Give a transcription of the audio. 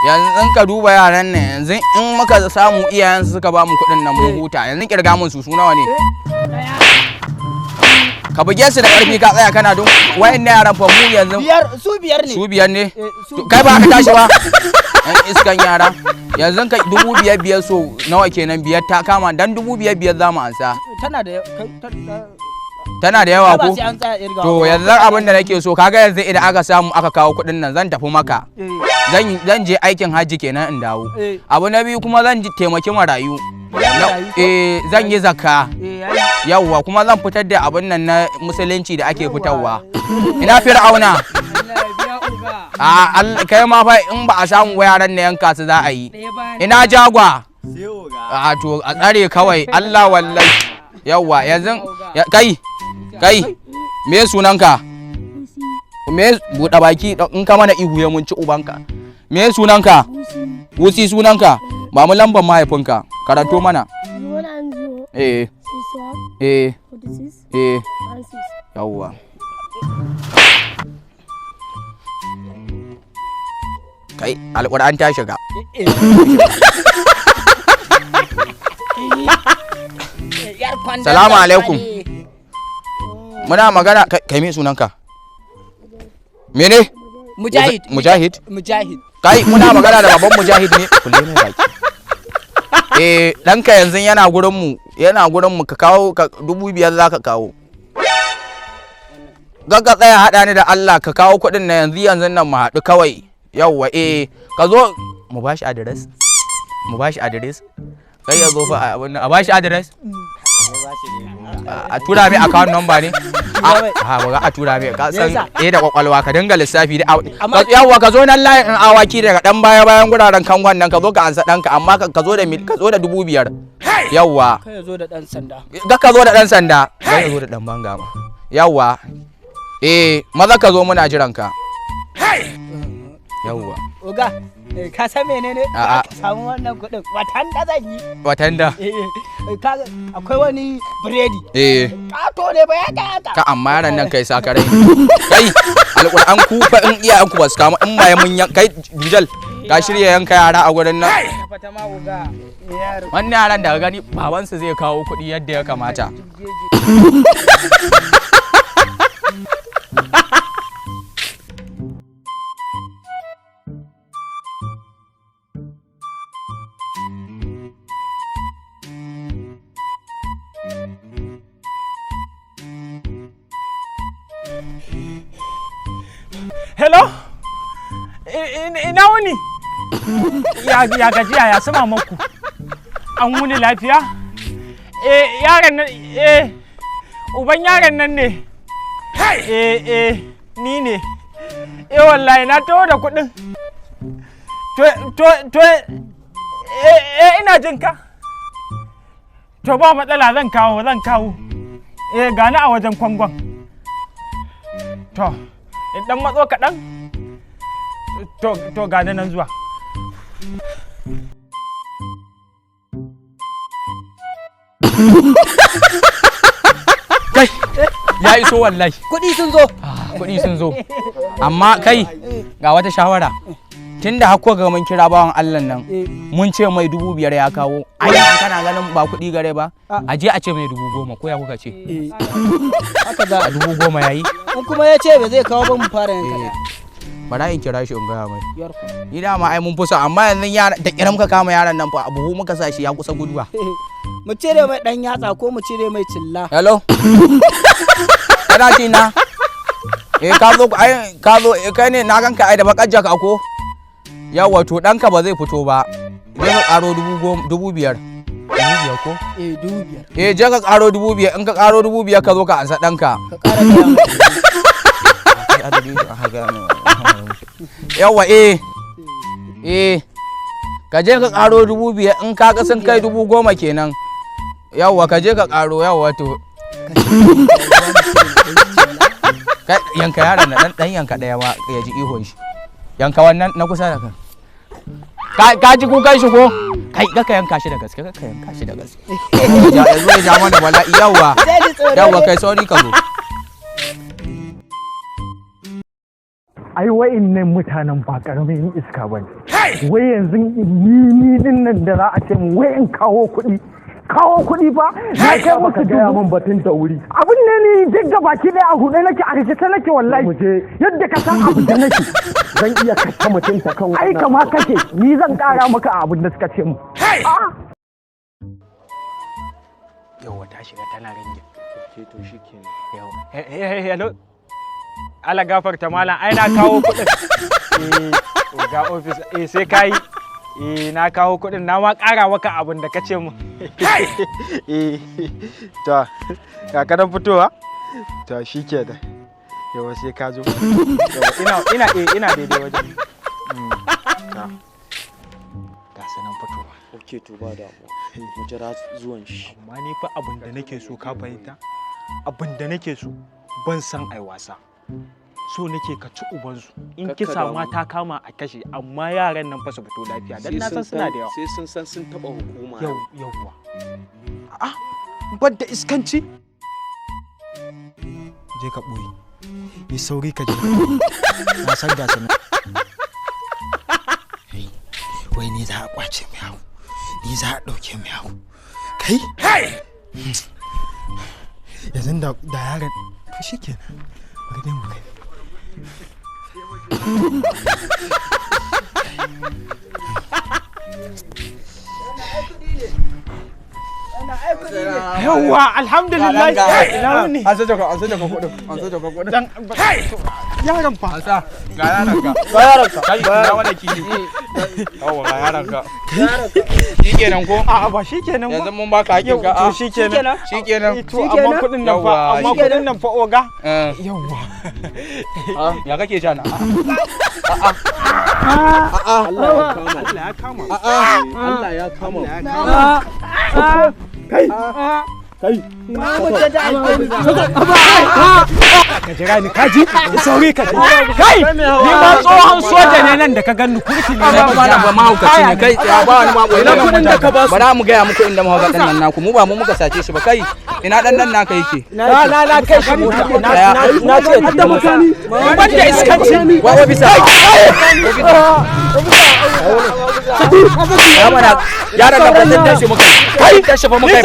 yanzu in ka duba yaran nan yanzu in muka samu iyayen suka ba mu kuɗin nan mun huta yanzu kirga mun su nawa ne ka buge su da ƙarfi ka tsaya kana don wayan yaran fa mu yanzu su biyar ne kai ba ka tashi ba yan iskan yara yanzu ka 5,500 so nawa kenan biyar ta kama dan 5,500 za mu ansa tana da yawa ko to yanzu abin da nake so kaga yanzu idan aka samu aka kawo kuɗin nan zan tafi maka zan je aikin hajji kenan in dawo abu na biyu kuma zan taimaki marayu zan yi zakka yawwa kuma zan fitar da abin nan na musulunci da ake fitarwa ina fir'auna kai ma fa in ba a samu yaran na yanka su za a yi ina jagwa to a tsare kawai Allah wallahi yawwa yanzu kai me sunanka me buɗe baki in ka mana ihu ya mun ci ubanka me sunanka wusi sunanka ba mu lambar mahaifinka karanto mana yawwa kai alƙur'an ta shiga salamu alaikum muna magana kai me sunanka mene mujahid kai muna magana da baban mujahid ne kulle ne baki danka yanzu yana gurin mu ka kawo 5,000 za ka kawo gagga tsaya hada ni da Allah ka kawo kuɗin na yanzu nan mu haɗu kawai yawwa ka zo mu bashi adres kai ya zo fa a bashi adres a tura mai account number ne ba a tura mai ka san da kwakwalwa ka dinga lissafi da yawa ka zo nan layin in awaki daga dan bayan guraren kangon nan ka zo ka ansa danka amma ka zo da 5,000 yawa ka zo da dan sanda ka zo da dan banga ma yawa maza ka zo muna jiran ka yawa oga ka san menene ka samu wannan kudin watan da akwai wani biredi kato ne ba ya ka amma yaran nan kai sakarai kai alƙur'an ku fa in iyayen ku ba su kama in ba mun kai dujal ka shirya yanka yara a gurin nan wannan yaran da gani babansu zai kawo kuɗi yadda ya kamata Hello? Ina wuni? Ya gajiya ya sama maku. An wuni lafiya? Yaron nan uban yaron nan ne. Ni ne. Wallahi na taho da kuɗin. Ina jin ka. To ba matsala zan kawo. Gani a wajen kwangon. To in dan matso kaɗan to gani nan zuwa kai ya iso wallahi kuɗi sun zo amma kai ga wata shawara tunda hakko ga mun kira bawan Allah nan mun ce mai 5,000 ya kawo ai kana ganin ba kuɗi gare ba a je a ce mai 10,000 ko ya kuka ce haka da 10,000 yayi in kuma ya ce ba zai kawo ba mu fara yanka bara in kira shi in ga mai ni da ma ai mun fusa amma yanzu yara da kiram ka kama yaran nan fa abu muka sa shi ya kusa guduwa mu cire mai dan yatsa ko mu cire mai cilla hello kana ji na ka zo kai ne na ganka ai da bakar jaka ko yawa to ɗanka ba zai fito ba je ka ƙaro 5,000 ko? 5,000 je ka ƙaro 5,000 in ka ƙaro 5,000 ka zo ka ansa ɗanka yawa ka je ka ƙaro 5,000 in ka sun kai 10,000 kenan yawa ka je ka ƙaro yawa to yanka yaran na ɗan yanka ɗaya ma ya ji ihon shi yanka wannan na kusa da kan ka ji kukan shi ko kai ka yanka shi da gaske yanzu ya ja mana bala'i yawa kai sauri ka zo ai wa'innan mutanen ba karamin iska bane. Wai yanzu ni din nan da za a ce mu wai in kawo kuɗi ba na kai maka gaya min batun da wuri abin ne ni duk ga baki ɗaya a huɗe nake a rikice nake wallahi yadda ka san abu da nake zan iya kashe mutum ta kan ai kama kake ni zan ƙara maka abin da suka ce mu yawa ta shiga tana ringe to shikenan yawa hello ala gafarta malam ai na kawo kuɗin ga office sai kai na kawo kuɗin na ma ƙara maka abin da kace mu to ka dan fitowa to shikenan yawa sai ka zo yawa ina daidai wajen ga sanan fitowa okay to ba da mu jira zuwan shi amma ni fa abin da nake so ka fahimta abin da nake so ban san ai wasa so nake ka ci ubansu in kisa ma ta kama a kashe amma yaran nan fa su fito lafiya dan na san suna da yawa sai sun san sun taba hukuma yawwa badda iskanci je ka boye yi sauri ka je na san ga sanan wai ni za a kwace mai hawo ni za a dauke mai hawo kai yanzu da yaran shikenan bari dai mu kai yawwa alhamdulillah an sace ka kudin dan yaran fa ga yaran ka kai na wanda ki yawwa ga yaran ka shikenan ko a ba shikenan ba yanzu mun baka hakkin ka to shikenan to amma kudin nan fa oga yawwa ya kake sha na Allah ya kama kai ka jira ni kaji sauri ka kai ni ma tsohon soja ne nan da ka ganni kurti ne ba mahaukaci ne kai tsaya ba wani mako ina kudin da ka ba su bara mu gaya muku inda mahaukaci nan naku mu ba mu muka sace shi ba kai ina dan nan naka yake na kai shi na ce da mutane ban da iskanci wa bisa ya mana yaran da ban tashi muka kai tashi fa muka